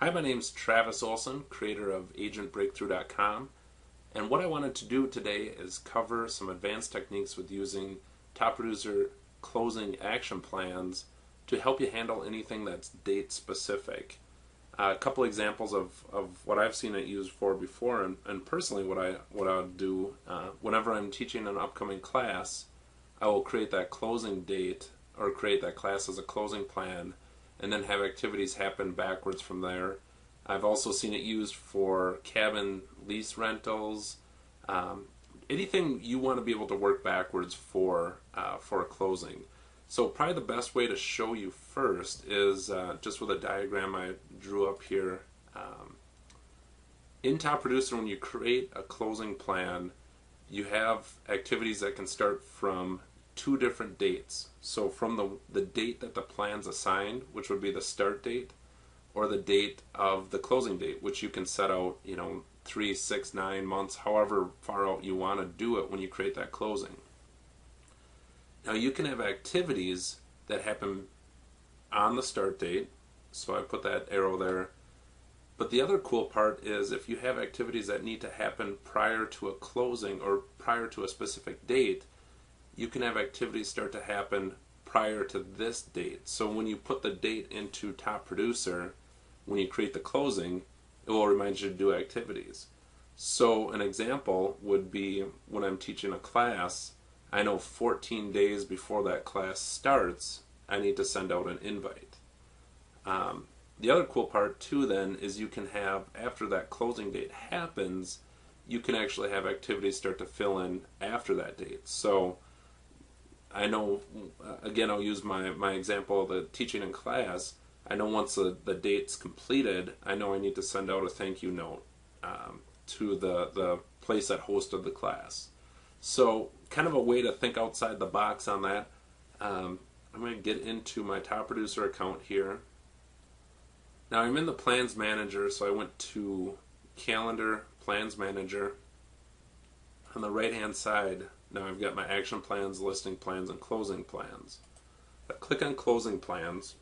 Hi, my name's Travis Olson, creator of AgentBreakthrough.com, and what I wanted to do today is cover some advanced techniques with using Top Producer closing action plans to help you handle anything that's date specific. A couple examples of what I've seen it used for before, and personally what I would do whenever I'm teaching an upcoming class, I will create that closing date or create that class as a closing plan and then have activities happen backwards from there. I've also seen it used for cabin lease rentals, anything you want to be able to work backwards for a closing. So probably the best way to show you first is just with a diagram I drew up here. In Top Producer, when you create a closing plan, you have activities that can start from two different dates. So from the date that the plan's assigned, which would be the start date, or the date of the closing date, which you can set out, 3, 6, 9 months, however far out you want to do it when you create that closing. Now you can have activities that happen on the start date, so I put that arrow there. But the other cool part is if you have activities that need to happen prior to a closing or prior to a specific date, you can have activities start to happen prior to this date. So when you put the date into Top Producer, when you create the closing, it will remind you to do activities. So an example would be when I'm teaching a class, I know 14 days before that class starts, I need to send out an invite. The other cool part too then is you can have, after that closing date happens, you can actually have activities start to fill in after that date. So I know, again, I'll use my example of the teaching in class. I know once the date's completed, I know I need to send out a thank you note to the place that hosted the class. So kind of a way to think outside the box on that. I'm going to get into my Top Producer account here. Now I'm in the Plans Manager, so I went to Calendar, Plans Manager. On the right hand side, now I've got my action plans, listing plans, and closing plans. I click on closing plans.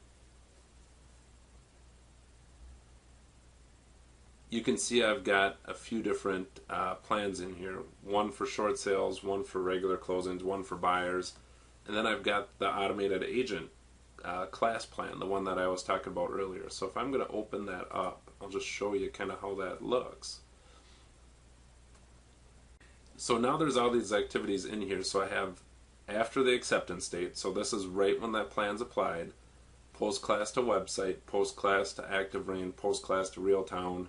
You can see I've got a few different plans in here. One for short sales, one for regular closings, one for buyers. And then I've got the automated agent class plan, the one that I was talking about earlier. So if I'm going to open that up, I'll just show you kind of how that looks. So now there's all these activities in here. So I have after the acceptance date, so this is right when that plan's applied, post class to website, post class to Active Rain, post class to Realtown,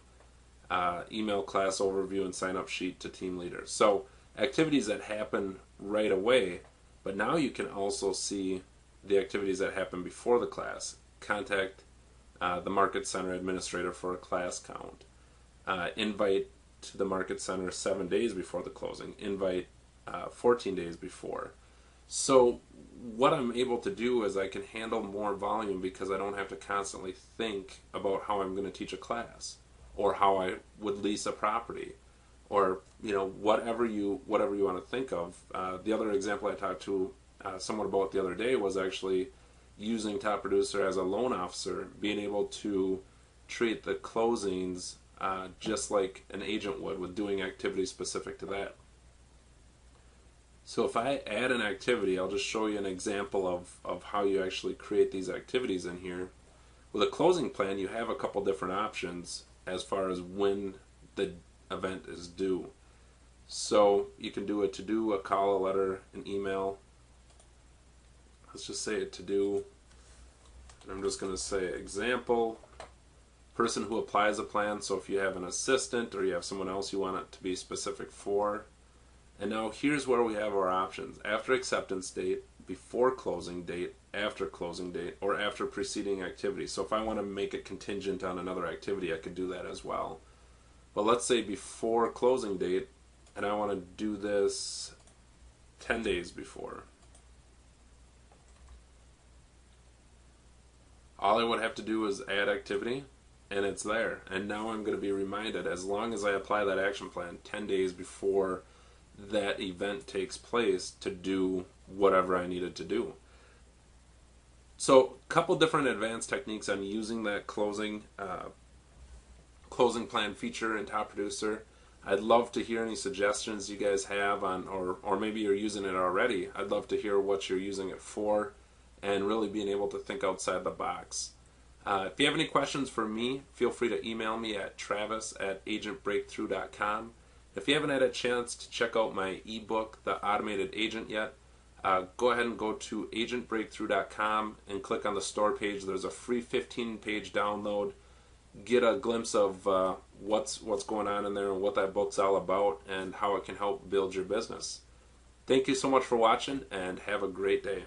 email class overview and sign up sheet to team leaders. So activities that happen right away, but now you can also see the activities that happen before the class. Contact the Market Center administrator for a class count. Invite to the Market Center 7 days before the closing. Invite 14 days before. So what I'm able to do is I can handle more volume because I don't have to constantly think about how I'm going to teach a class or how I would lease a property or whatever you want to think of. The other example I talked to someone about the other day was actually using Top Producer as a loan officer, being able to treat the closings just like an agent would with doing activities specific to that. So if I add an activity, I'll just show you an example of how you actually create these activities in here. With a closing plan, you have a couple different options as far as when the event is due. So you can do a to-do, a call, a letter, an email. Let's just say a to-do. I'm just going to say example, person who applies a plan. So if you have an assistant or you have someone else you want it to be specific for. And now here's where we have our options. After acceptance date, before closing date, after closing date, or after preceding activity. So if I want to make it contingent on another activity, I could do that as well. But let's say before closing date, and I want to do this 10 days before. All I would have to do is add activity, and it's there. And now I'm going to be reminded, as long as I apply that action plan 10 days before that event takes place, to do whatever I needed to do. So a couple different advanced techniques on using that closing closing plan feature in Top Producer. I'd love to hear any suggestions you guys have on, or maybe you're using it already. I'd love to hear what you're using it for and really being able to think outside the box. If you have any questions for me, feel free to email me at travis@agentbreakthrough.com. If you haven't had a chance to check out my ebook, The Automated Agent, yet, go ahead and go to agentbreakthrough.com and click on the store page. There's a free 15-page download. Get a glimpse of what's going on in there and what that book's all about and how it can help build your business. Thank you so much for watching, and have a great day.